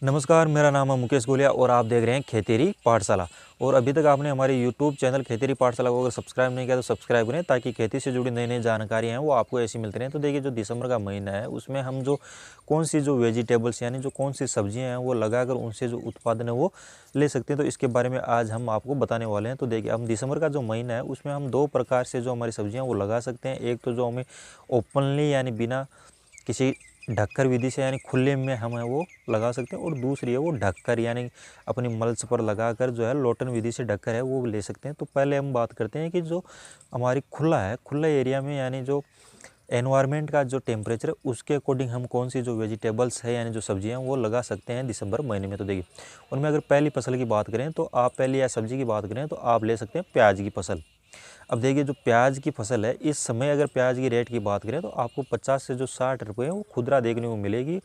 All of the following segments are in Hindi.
नमस्कार, मेरा नाम है मुकेश गोलिया और आप देख रहे हैं खेतेरी पाठशाला। और अभी तक आपने हमारे यूट्यूब चैनल खेतेरी पाठशाला को अगर सब्सक्राइब नहीं किया तो सब्सक्राइब करें, ताकि खेती से जुड़ी नई नई जानकारियाँ हैं वो आपको ऐसी मिलती रहें। तो देखिए, जो दिसंबर का महीना है उसमें हम जो कौन सी जो वेजिटेबल्स यानी जो कौन सी सब्जियाँ हैं वो लगाकर उनसे जो उत्पादन है वो ले सकते हैं, तो इसके बारे में आज हम आपको बताने वाले हैं। तो देखिए, हम दिसंबर का जो महीना है उसमें हम दो प्रकार से जो हमारी सब्जियाँ वो लगा सकते हैं। एक तो जो हमें ओपनली यानी बिना किसी ढक्कर विधि से यानी खुले में हम है वो लगा सकते हैं, और दूसरी है वो ढक्कर यानी अपनी मल्च पर लगाकर जो है लोटन विधि से ढक्कर है वो ले सकते हैं। तो पहले हम बात करते हैं कि जो हमारी खुला है, खुला एरिया में यानी जो एनवायरनमेंट का जो टेम्परेचर है उसके अकॉर्डिंग हम कौन सी जो वेजिटेबल्स है यानी जो सब्जियां हैं वो लगा सकते हैं दिसंबर महीने में। तो देखिए, उनमें अगर पहली फसल की बात करें तो आप पहली या सब्जी की बात करें तो आप ले सकते हैं प्याज की फसल। अब देखिए, जो प्याज की फसल है इस समय अगर प्याज की रेट की बात करें तो आपको 50 से जो 60 रुपये वो खुदरा देखने को मिलेगी।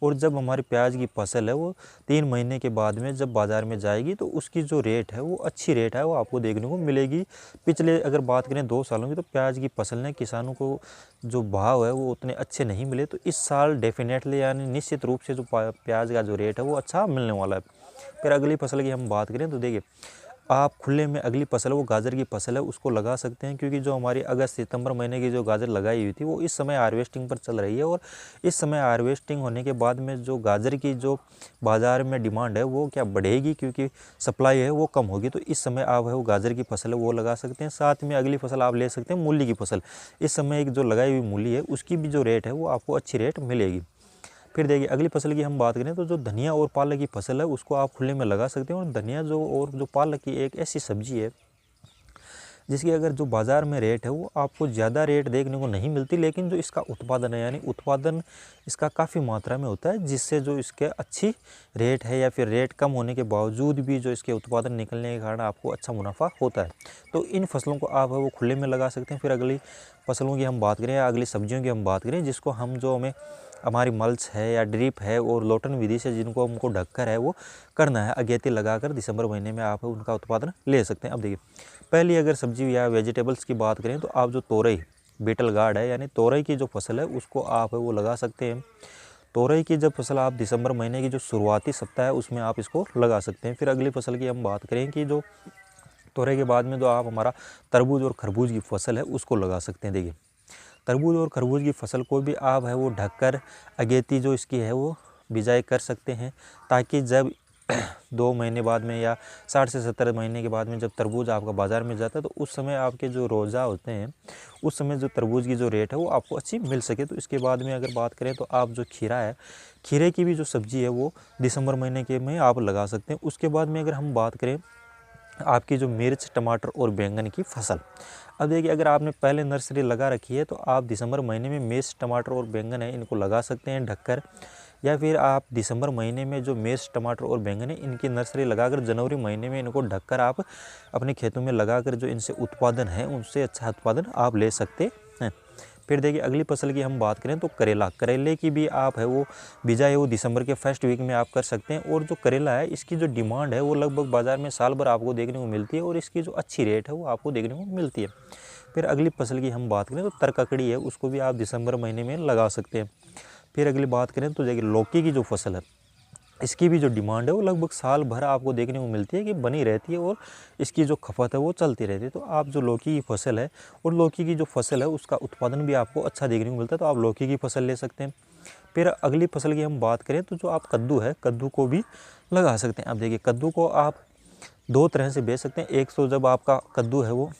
और जब हमारी प्याज की फसल है वो 3 महीने के बाद में जब बाज़ार में जाएगी तो उसकी जो रेट है वो अच्छी रेट है वो आपको देखने को मिलेगी। पिछले अगर बात करें 2 सालों की, तो प्याज की फसल ने किसानों को जो भाव है वो उतने अच्छे नहीं मिले। तो इस साल डेफिनेटली यानी निश्चित रूप से जो प्याज का जो रेट है वो अच्छा मिलने वाला है। फिर अगली फसल की हम बात करें तो देखिए, आप खुले में अगली फसल वो गाजर की फसल है उसको लगा सकते हैं, क्योंकि जो हमारी अगस्त सितंबर महीने की जो गाजर लगाई हुई थी वो इस समय हार्वेस्टिंग पर चल रही है। और इस समय हार्वेस्टिंग होने के बाद में जो गाजर की जो बाज़ार में डिमांड है वो क्या बढ़ेगी, क्योंकि सप्लाई है वो कम होगी। तो इस समय आप है वो गाजर की फसल है वो लगा सकते हैं। साथ में अगली फसल आप ले सकते हैं मूली की फसल। इस समय एक जो लगाई हुई मूली है उसकी भी जो रेट है वो आपको अच्छी रेट मिलेगी। फिर देखिए, अगली फसल की हम बात करें तो जो धनिया और पालक की फसल है उसको आप खुले में लगा सकते हैं। और धनिया जो पालक की एक ऐसी सब्जी है जिसकी अगर जो बाज़ार में रेट है वो आपको ज़्यादा रेट देखने को नहीं मिलती, लेकिन जो इसका उत्पादन है यानी उत्पादन इसका काफ़ी मात्रा में होता है, जिससे जो इसके अच्छी रेट है या फिर रेट कम होने के बावजूद भी जो इसके उत्पादन निकलने के कारण आपको अच्छा मुनाफा होता है। तो इन फसलों को आप है वो खुले में लगा सकते हैं। फिर अगली फसलों की हम बात करें या अगली सब्जियों की हम बात करें जिसको हम जो हमें हमारी मल्च है या ड्रिप है और लोटन विधि से जिनको हमको ढककर है वो करना है, अगेती लगाकर दिसंबर महीने में आप उनका उत्पादन ले सकते हैं। अब देखिए, पहली अगर सब्जी या वेजिटेबल्स की बात करें तो आप जो तोरई बीटल गार्ड है यानी तोरई की जो फसल है उसको आप है वो लगा सकते हैं। तोरई की जब फसल आप दिसंबर महीने की जो शुरुआती सप्ताह है उसमें आप इसको लगा सकते हैं। फिर अगली फसल की हम बात करें कि जो तोरई के बाद में जो आप हमारा तरबूज और खरबूज की फसल है उसको लगा सकते हैं। देखिए, तरबूज और खरबूज की फसल को भी आप है वो ढककर अगेती जो इसकी है वो बिजाई कर सकते हैं, ताकि जब 2 महीने बाद में या 60 से 70 महीने के बाद में जब तरबूज आपका बाज़ार में जाता है तो उस समय आपके जो रोज़ा होते हैं उस समय जो तरबूज की जो रेट है वो आपको अच्छी मिल सके। तो इसके बाद में अगर बात करें तो आप जो खीरा है, खीरे की भी जो सब्ज़ी है वो दिसंबर महीने के में आप लगा सकते हैं। उसके बाद में अगर हम बात करें आपकी जो मिर्च टमाटर और बैंगन की फसल, अब देखिए, अगर आपने पहले नर्सरी लगा रखी है तो आप दिसंबर महीने में मिर्च टमाटर और बैंगन है इनको लगा सकते हैं ढककर, या फिर आप दिसंबर महीने में जो मिर्च टमाटर और बैंगन है इनकी नर्सरी लगाकर जनवरी महीने में इनको ढककर आप अपने खेतों में लगाकर जो इनसे उत्पादन है उनसे अच्छा उत्पादन आप ले सकते हैं। फिर देखिए, अगली फसल की हम बात करें तो करेला, करेले की भी आप है वो बिजाई वो दिसंबर के फर्स्ट वीक में आप कर सकते हैं। और जो करेला है इसकी जो डिमांड है वो लगभग बाज़ार में साल भर आपको देखने को मिलती है और इसकी जो अच्छी रेट है वो आपको देखने को मिलती है। फिर अगली फसल की हम बात करें तो तरककड़ी है उसको भी आप दिसंबर महीने में लगा सकते हैं। फिर अगली बात करें तो देखिए, लौकी की जो फसल है इसकी भी जो डिमांड है वो लगभग साल भर आपको देखने को मिलती है कि बनी रहती है और इसकी जो खपत है वो चलती रहती है। तो आप जो लौकी की फसल है और लौकी की जो फसल है उसका उत्पादन भी आपको अच्छा देखने को मिलता है, तो आप लौकी की फसल ले सकते हैं। फिर अगली फसल की हम बात करें तो जो आप कद्दू है, कद्दू को भी लगा सकते हैं। अब देखिए, कद्दू को आप 2 तरह से बेच सकते हैं। एक तो जब आपका कद्दू है वो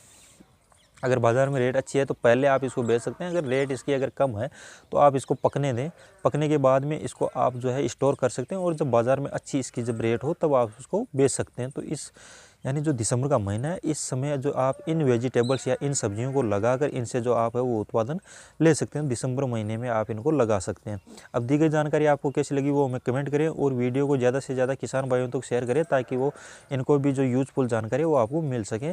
अगर बाज़ार में रेट अच्छी है तो पहले आप इसको बेच सकते हैं। अगर रेट इसकी अगर कम है तो आप इसको पकने दें, पकने के बाद में इसको आप जो है स्टोर कर सकते हैं और जब बाज़ार में अच्छी इसकी जब रेट हो तब आप उसको बेच सकते हैं। तो इस यानी जो दिसंबर का महीना है इस समय जो आप इन वेजिटेबल्स या इन सब्जियों को लगाकर इनसे जो आप है वो उत्पादन ले सकते हैं। दिसंबर महीने में आप इनको लगा सकते हैं। अब दी गई जानकारी आपको कैसी लगी वो हमें कमेंट करें और वीडियो को ज़्यादा से ज़्यादा किसान भाइयों तक शेयर करें, ताकि वो इनको भी जो यूजफुल जानकारी है वो आपको मिल सके।